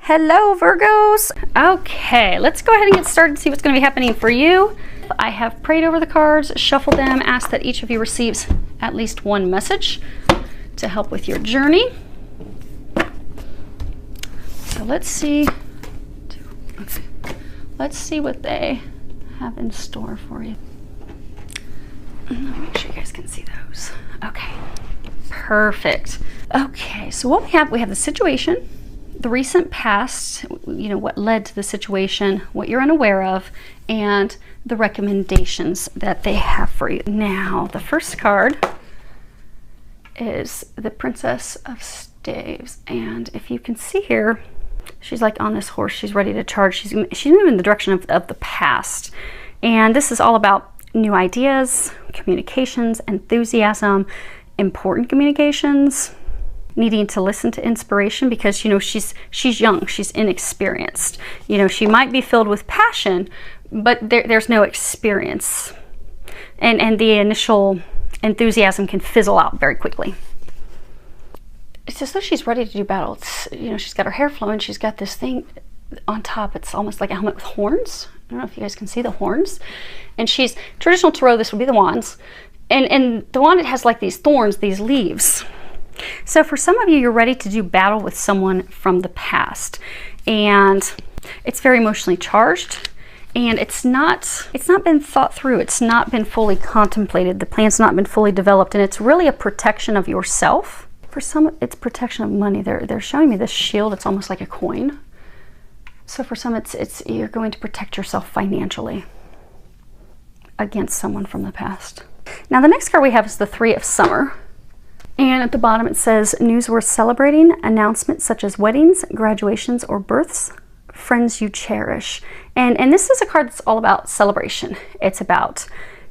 Hello, Virgos. Okay, let's go ahead and get started and see what's going to be happening for you. I have prayed over the cards, shuffled them, asked that each of you receives at least one message to help with your journey. So let's see what they have in store for you. Let me make sure you guys can see those. Okay, perfect. Okay, so what we have the situation, the recent past, you know, what led to the situation, what you're unaware of, and the recommendations that they have for you. Now, the first card is the Princess of Staves, and if you can see here, she's like on this horse. She's ready to charge. She's moving in the direction of the past, and this is all about new ideas, communications, enthusiasm, important communications, needing to listen to inspiration because, you know, she's young, she's inexperienced. You know, she might be filled with passion, but there's no experience, and the initial enthusiasm can fizzle out very quickly. It's as though she's ready to do battle. It's, you know, she's got her hair flowing, she's got this thing on top. It's almost like a helmet with horns. I don't know if you guys can see the horns. And she's, traditional tarot, this would be the wands. And the wand, it has like these thorns, these leaves. So for some of you, you're ready to do battle with someone from the past. And it's very emotionally charged. And it's not been thought through. It's not been fully contemplated. The plan's not been fully developed. And it's really a protection of yourself. For some, it's protection of money. They're showing me this shield. It's almost like a coin. So for some, it's you're going to protect yourself financially against someone from the past. Now the next card we have is the Three of Summer. And at the bottom it says, news worth celebrating, announcements such as weddings, graduations, or births, friends you cherish. And this is a card that's all about celebration. It's about,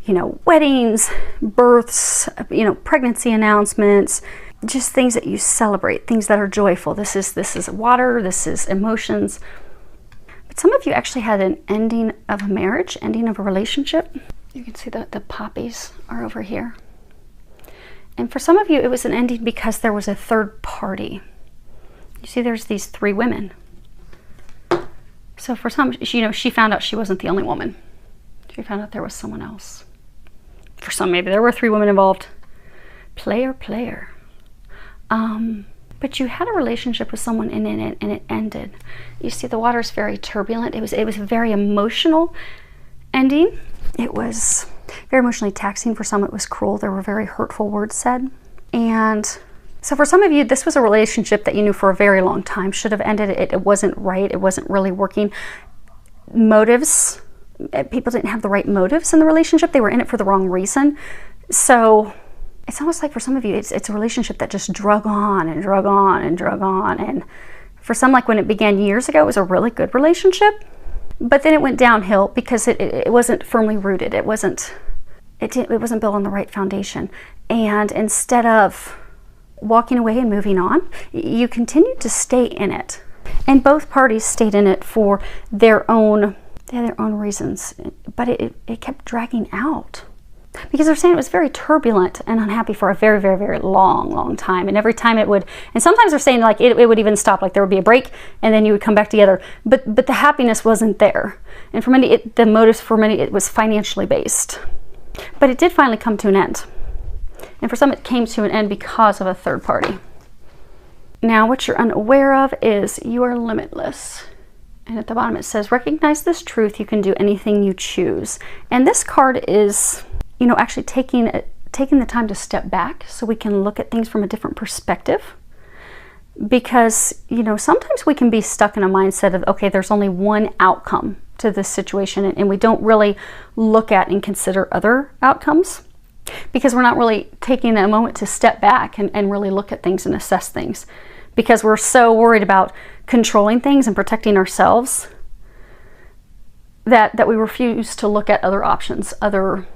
you know, weddings, births, you know, pregnancy announcements, just things that you celebrate, things that are joyful. This is water, this is emotions. But some of you actually had an ending of a marriage, ending of a relationship. You can see the poppies are over here. And for some of you, it was an ending because there was a third party. You see, there's these three women. So for some, you know, she found out she wasn't the only woman. She found out there was someone else. For some, maybe there were three women involved. Player. But you had a relationship with someone and it ended. You see, the water is very turbulent. It was a very emotional ending. It was very emotionally taxing. For some, it was cruel. There were very hurtful words said. And so for some of you, this was a relationship that you knew for a very long time. Should have ended. It wasn't right. It wasn't really working. Motives. People didn't have the right motives in the relationship. They were in it for the wrong reason. So it's almost like for some of you, it's a relationship that just drug on and drug on and drug on. And for some, like when it began years ago, it was a really good relationship. But then it went downhill because it wasn't firmly rooted. It wasn't built on the right foundation. And instead of walking away and moving on, you continued to stay in it. And both parties stayed in it for their own reasons. But it kept dragging out. Because they're saying it was very turbulent and unhappy for a very, very, very long time. And every time it would, and sometimes they're saying like it would even stop, like there would be a break and then you would come back together. But the happiness wasn't there. And for many, the motives for many, it was financially based. But it did finally come to an end. And for some, it came to an end because of a third party. Now, what you're unaware of is you are limitless. And at the bottom it says, recognize this truth, you can do anything you choose. And this card is, you know, actually taking the time to step back so we can look at things from a different perspective. Because, you know, sometimes we can be stuck in a mindset of, okay, there's only one outcome to this situation, and we don't really look at and consider other outcomes because we're not really taking a moment to step back and really look at things and assess things, because we're so worried about controlling things and protecting ourselves that we refuse to look at other options, other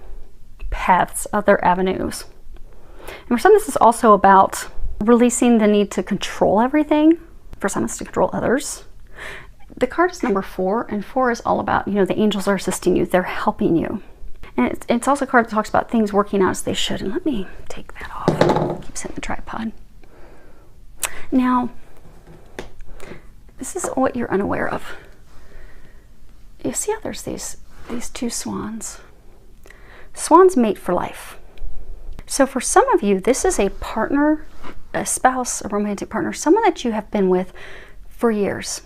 paths, other avenues. And for some, this is also about releasing the need to control everything. For some, it's to control others. The card is number 4, and 4 is all about, you know, the angels are assisting you, they're helping you. And it's also a card that talks about things working out as they should. And let me take that off. Keep it in the tripod. Now, This is what you're unaware of. You see how there's these two swans? Swans mate for life. So for some of you, this is a partner, a spouse, a romantic partner, someone that you have been with for years.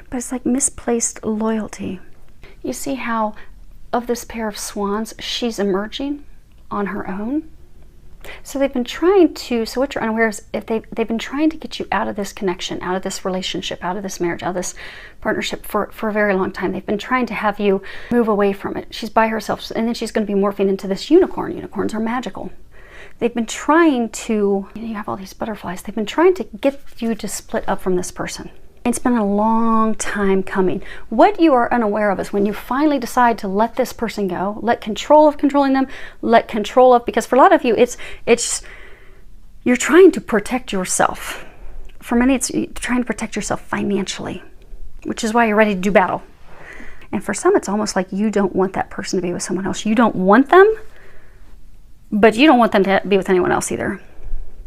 But it's like misplaced loyalty. You see how of this pair of swans, she's emerging on her own. So they've been trying to, so what you're unaware is if they've been trying to get you out of this connection, out of this relationship, out of this marriage, out of this partnership for a very long time. They've been trying to have you move away from it. She's by herself, and then she's going to be morphing into this unicorn. Unicorns are magical. They've been trying to, you have all these butterflies. They've been trying to get you to split up from this person. It's been a long time coming. What you are unaware of is when you finally decide to let this person go, let control of controlling them, let control of, because for a lot of you, it's you're trying to protect yourself. For many, it's trying to protect yourself financially, which is why you're ready to do battle. And for some, it's almost like you don't want that person to be with someone else. You don't want them, but you don't want them to be with anyone else either.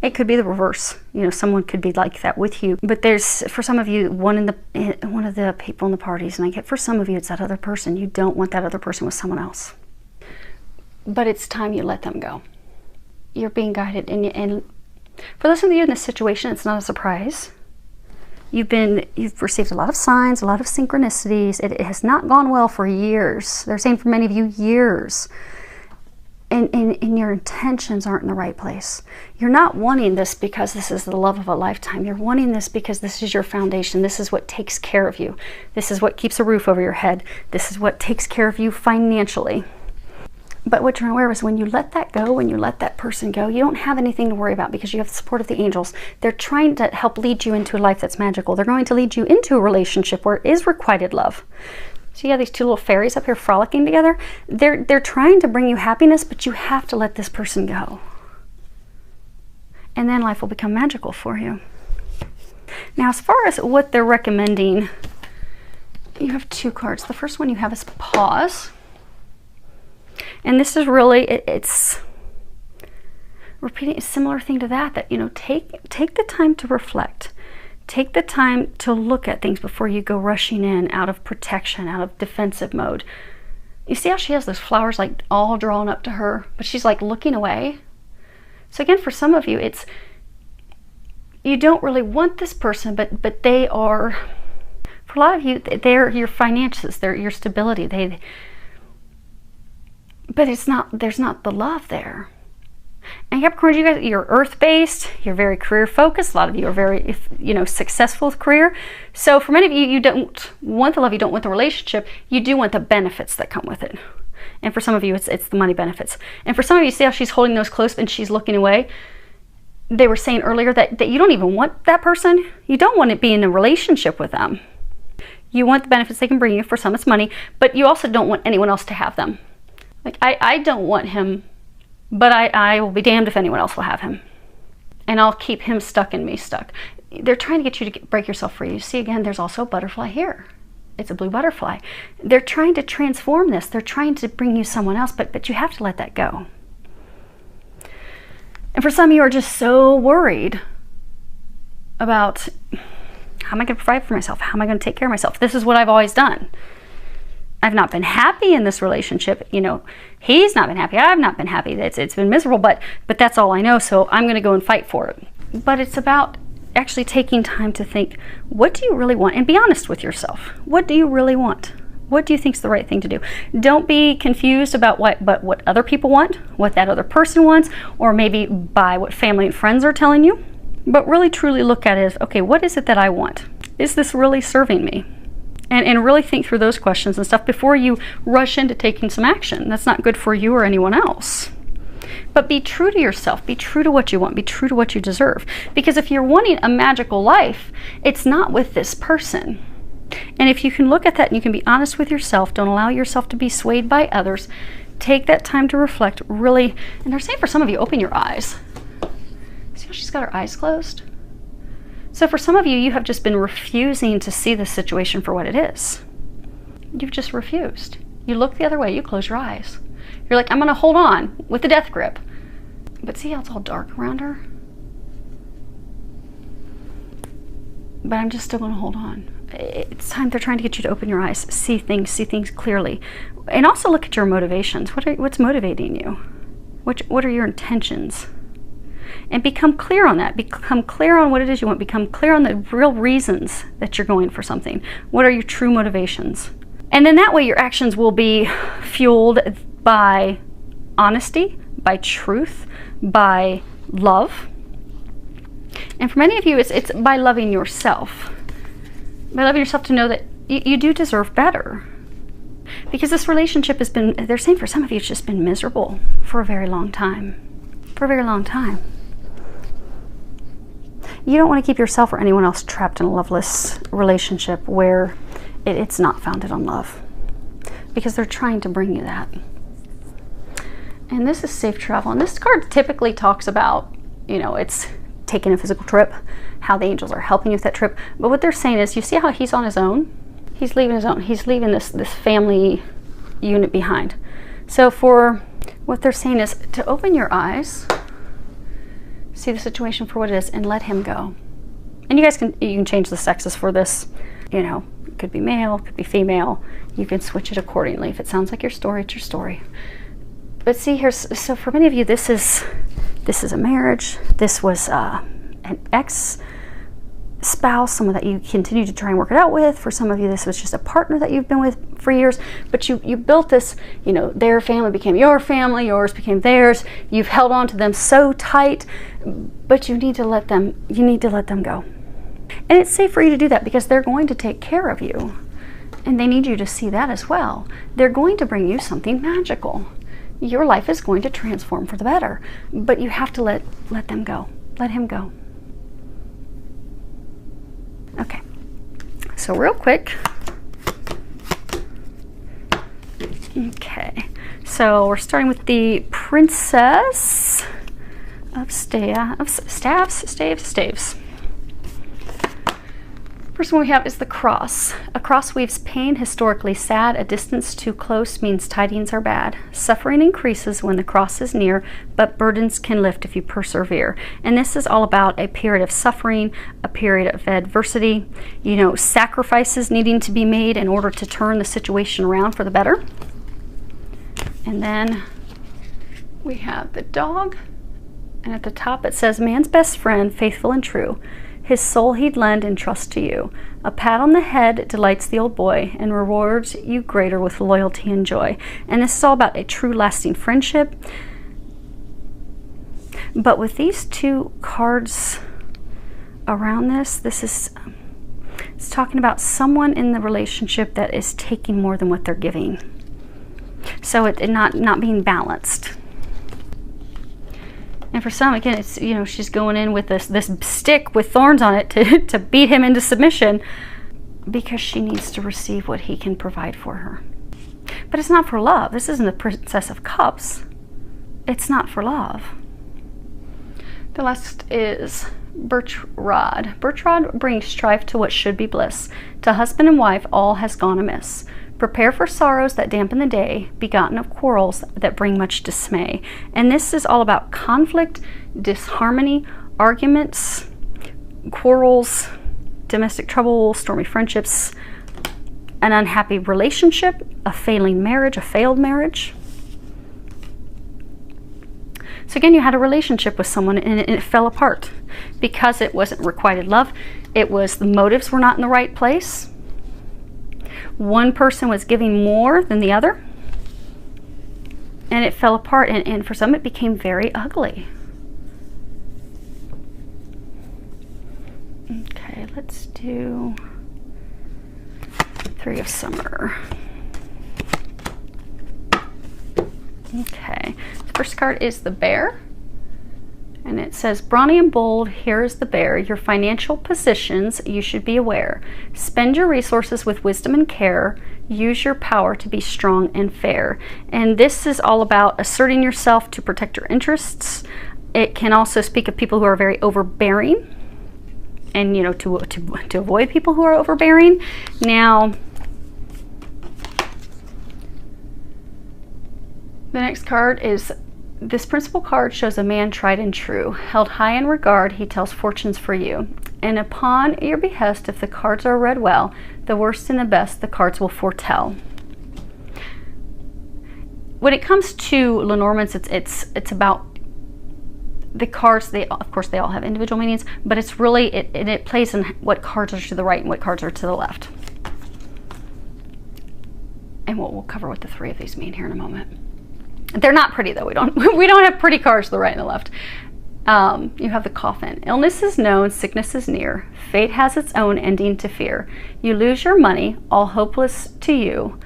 It could be the reverse. Someone could be like that with you. But there's, for some of you, one of the people in the parties, and I get for some of you, it's that other person. You don't want that other person with someone else. But it's time you let them go. You're being guided. And for those of you in this situation, it's not a surprise. You've received a lot of signs, a lot of synchronicities. It has not gone well for years. They're saying for many of you, years. And your intentions aren't in the right place. You're not wanting this because this is the love of a lifetime. You're wanting this because this is your foundation. This is what takes care of you. This is what keeps a roof over your head. This is what takes care of you financially. But what you're aware of is when you let that go, when you let that person go, you don't have anything to worry about because you have the support of the angels. They're trying to help lead you into a life that's magical. They're going to lead you into a relationship where it is requited love. So you have these two little fairies up here frolicking together. They're trying to bring you happiness, but you have to let this person go. And then life will become magical for you. Now, as far as what they're recommending, you have two cards. The first one you have is pause. And this is really, it's repeating a similar thing to that, take the time to reflect. Take the time to look at things before you go rushing in out of protection, out of defensive mode. You see how she has those flowers like all drawn up to her, but she's like looking away. So again, for some of you, it's, you don't really want this person, but they are, for a lot of you, they're your finances, they're your stability. But there's not the love there. And Capricorns, you guys, you're earth-based, you're very career-focused. A lot of you are very, successful with career. So for many of you, you don't want the love, you don't want the relationship, you do want the benefits that come with it. And for some of you, it's the money benefits. And for some of you, see how she's holding those close and she's looking away? They were saying earlier that you don't even want that person. You don't want to be in a relationship with them. You want the benefits they can bring you. For some, it's money. But you also don't want anyone else to have them. Like, I don't want him, but I will be damned if anyone else will have him. And I'll keep him stuck and me stuck. They're trying to get you to break yourself free. You see, again, there's also a butterfly here. It's a blue butterfly. They're trying to transform this. They're trying to bring you someone else, but you have to let that go. And for some of you are just so worried about, how am I going to provide for myself? How am I going to take care of myself? This is what I've always done. I've not been happy in this relationship. He's not been happy. I've not been happy. It's been miserable, but that's all I know, so I'm going to go and fight for it. But it's about actually taking time to think, what do you really want? And be honest with yourself. What do you really want? What do you think is the right thing to do? Don't be confused about what other people want, what that other person wants, or maybe by what family and friends are telling you. But really truly look at it as, okay, what is it that I want? Is this really serving me? And really think through those questions and stuff before you rush into taking some action. That's not good for you or anyone else. But be true to yourself. Be true to what you want. Be true to what you deserve. Because if you're wanting a magical life, it's not with this person. And if you can look at that and you can be honest with yourself, don't allow yourself to be swayed by others, take that time to reflect, really. And they're saying for some of you, open your eyes. See how she's got her eyes closed? So for some of you, you have just been refusing to see the situation for what it is. You've just refused. You look the other way, you close your eyes. You're like, I'm going to hold on with the death grip. But see how it's all dark around her? but I'm just still going to hold on. It's time. They're trying to get you to open your eyes, see things clearly, and also look at your motivations. What's motivating you? What are your intentions? And become clear on that. Become clear on what it is you want. Become clear on the real reasons that you're going for something. What are your true motivations? And then that way your actions will be fueled by honesty, by truth, by love. And for many of you, it's by loving yourself. By loving yourself to know that you do deserve better. Because this relationship has been, they're saying for some of you, it's just been miserable for a very long time. For a very long time. You don't want to keep yourself or anyone else trapped in a loveless relationship where it's not founded on love. Because they're trying to bring you that. And this is safe travel. And this card typically talks about, you know, it's taking a physical trip, how the angels are helping you with that trip. But what they're saying is, you see how he's on his own? He's leaving his own. He's leaving this family unit behind. So for what they're saying is to open your eyes, see the situation for what it is, and let him go. And you can change the sexes for this. You know, it could be male, it could be female. You can switch it accordingly. If it sounds like your story, it's your story. But see, so for many of you, this is a marriage. This was an ex-spouse, someone that you continue to try and work it out with. For some of you, this was just a partner that you've been with for years. But you built this, you know, their family became your family, yours became theirs. You've held on to them so tight, but you need to let them go. And it's safe for you to do that because they're going to take care of you. And they need you to see that as well. They're going to bring you something magical. Your life is going to transform for the better, but you have to let them go. Let him go. Okay, so real quick. Okay, so we're starting with the Princess of Staves. First one we have is the cross. A cross weaves pain, historically sad. A distance too close means tidings are bad. Suffering increases when the cross is near, but burdens can lift if you persevere. And this is all about a period of suffering, a period of adversity, you know, sacrifices needing to be made in order to turn the situation around for the better. And then we have the dog. And at the top it says, man's best friend, faithful and true. His soul he'd lend in trust to you. A pat on the head delights the old boy and rewards you greater with loyalty and joy. And this is all about a true lasting friendship. But with these two cards around this is it's talking about someone in the relationship that is taking more than what they're giving. So it not being balanced. And for some, again, it's, you know, she's going in with this stick with thorns on it to beat him into submission because she needs to receive what he can provide for her. But it's not for love. This isn't the Princess of Cups. It's not for love. The last is birch rod. Birch rod brings strife to what should be bliss. To husband and wife, all has gone amiss. Prepare for sorrows that dampen the day, begotten of quarrels that bring much dismay. And this is all about conflict, disharmony, arguments, quarrels, domestic trouble, stormy friendships, an unhappy relationship, a failing marriage, a failed marriage. So again, you had a relationship with someone and it fell apart because it wasn't requited love. It was the motives were not in the right place. One person was giving more than the other, and it fell apart, and for some it became very ugly. Okay, let's do Three of Summer. Okay, the first card is the Bear. And it says, brawny and bold, here is the bear. Your financial positions, you should be aware. Spend your resources with wisdom and care. Use your power to be strong and fair. And this is all about asserting yourself to protect your interests. It can also speak of people who are very overbearing. And, you know, to avoid people who are overbearing. Now, the next card is, this principal card shows a man tried and true. Held high in regard, he tells fortunes for you. And upon your behest, if the cards are read well, the worst and the best the cards will foretell. When it comes to Lenormand's, it's about the cards. Of course they all have individual meanings, but it's really it plays in what cards are to the right and what cards are to the left. And we'll cover what the three of these mean here in a moment. They're not pretty though. We don't have pretty cards to the right and the left. You have the Coffin. Illness is known, sickness is near. Fate has its own ending to fear. You lose your money, all hopeless to you.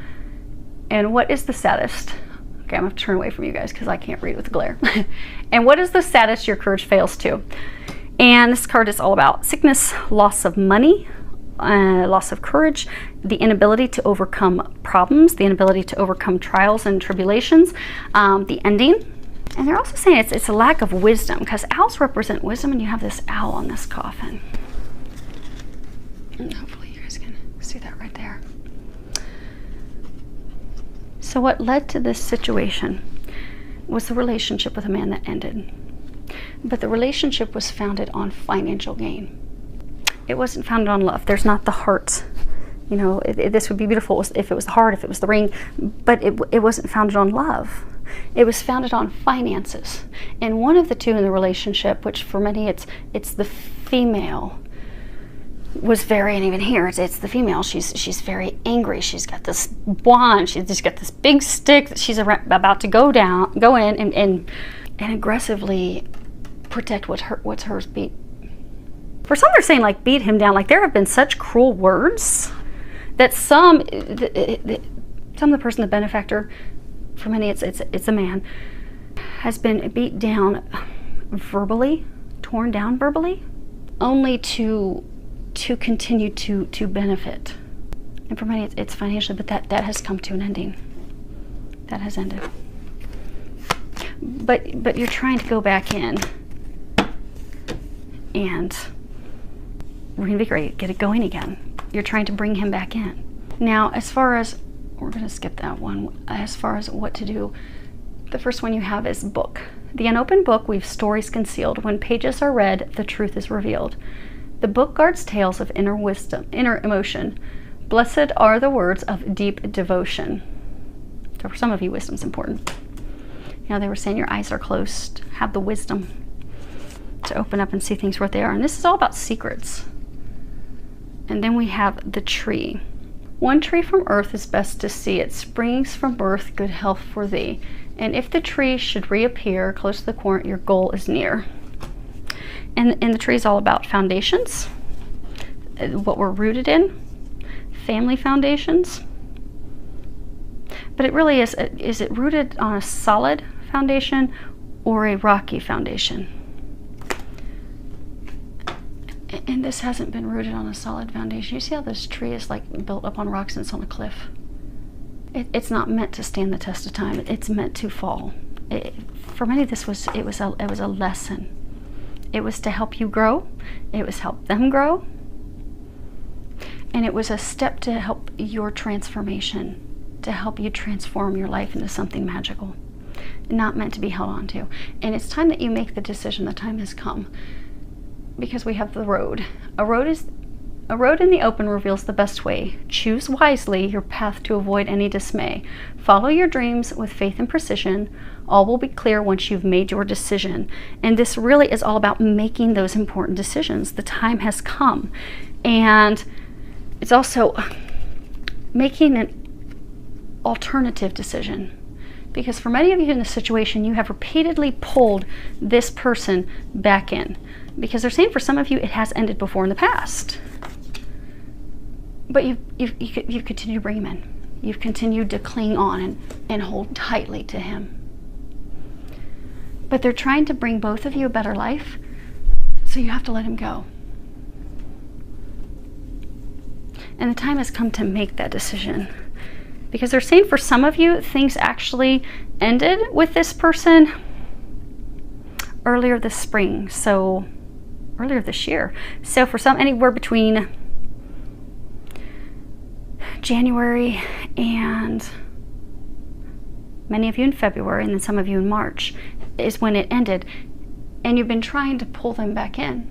And what is the saddest? Okay, I'm gonna have to turn away from you guys because I can't read with the glare. And what is the saddest your courage fails to? And this card is all about sickness, loss of money, loss of courage, the inability to overcome problems, the inability to overcome trials and tribulations, the ending. And they're also saying it's a lack of wisdom, because owls represent wisdom, and you have this owl on this coffin. And hopefully you guys can see that right there. So what led to this situation was the relationship with a man that ended. But the relationship was founded on financial gain. It wasn't founded on love. There's not the heart. You know, this would be beautiful if it was the heart, if it was the ring, but it wasn't founded on love. It was founded on finances. And one of the two in the relationship, which for many it's the female, was very, and even here it's the female, she's very angry. She's got this wand, she's just got this big stick that she's about to go in and aggressively protect what's hers. Beat. For some, they're saying like beat him down. Like there have been such cruel words that some of the person, the benefactor, for many it's a man, has been beat down verbally, torn down verbally, only to continue to benefit. And for many it's financially, but that has come to an ending. That has ended. But you're trying to go back in and reinvigorate, get it going again. You're trying to bring him back in. Now, as far as, we're going to skip that one, as far as what to do, the first one you have is book. The unopened book weaves stories concealed. When pages are read, the truth is revealed. The book guards tales of inner wisdom, inner emotion. Blessed are the words of deep devotion. So for some of you, wisdom's important. You know, they were saying your eyes are closed. Have the wisdom to open up and see things for what they are. And this is all about secrets. And then we have the tree. One tree from earth is best to see. It springs from birth, good health for thee. And if the tree should reappear close to the corner, your goal is near. And the tree is all about foundations, what we're rooted in, family foundations. But it really is it rooted on a solid foundation or a rocky foundation? And this hasn't been rooted on a solid foundation. You see how this tree is like built up on rocks and it's on a cliff? It's not meant to stand the test of time. It's meant to fall. For many, it was a lesson. It was to help you grow. It was help them grow. And it was a step to help your transformation, to help you transform your life into something magical, not meant to be held on to. And it's time that you make the decision. The time has come. Because we have the road. A road in the open reveals the best way. Choose wisely your path to avoid any dismay. Follow your dreams with faith and precision. All will be clear once you've made your decision. And this really is all about making those important decisions. The time has come. And it's also making an alternative decision. Because for many of you in this situation, you have repeatedly pulled this person back in. Because they're saying for some of you, it has ended before in the past. But you've continued to bring him in. You've continued to cling on and hold tightly to him. But they're trying to bring both of you a better life, so you have to let him go. And the time has come to make that decision. Because they're saying for some of you, things actually ended with this person earlier this spring. So earlier this year. So for some, anywhere between January and many of you in February, and then some of you in March, is when it ended. And you've been trying to pull them back in.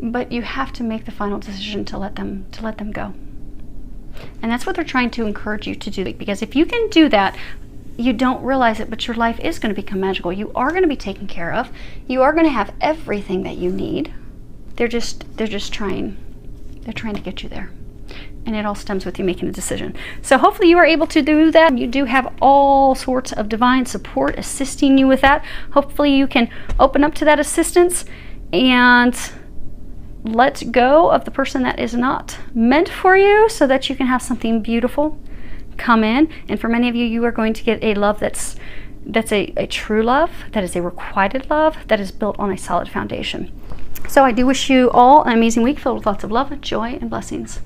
but you have to make the final decision to let them go. And that's what they're trying to encourage you to do, because if you can do that, you don't realize it, but your life is going to become magical. You are going to be taken care of. You are going to have everything that you need. They're just trying to get you there. And it all stems with you making a decision. So hopefully you are able to do that. You do have all sorts of divine support assisting you with that. Hopefully you can open up to that assistance and let go of the person that is not meant for you, so that you can have something beautiful come in. And for many of you, you are going to get a love that's a true love, that is a requited love, that is built on a solid foundation. So I do wish you all an amazing week filled with lots of love, joy, and blessings.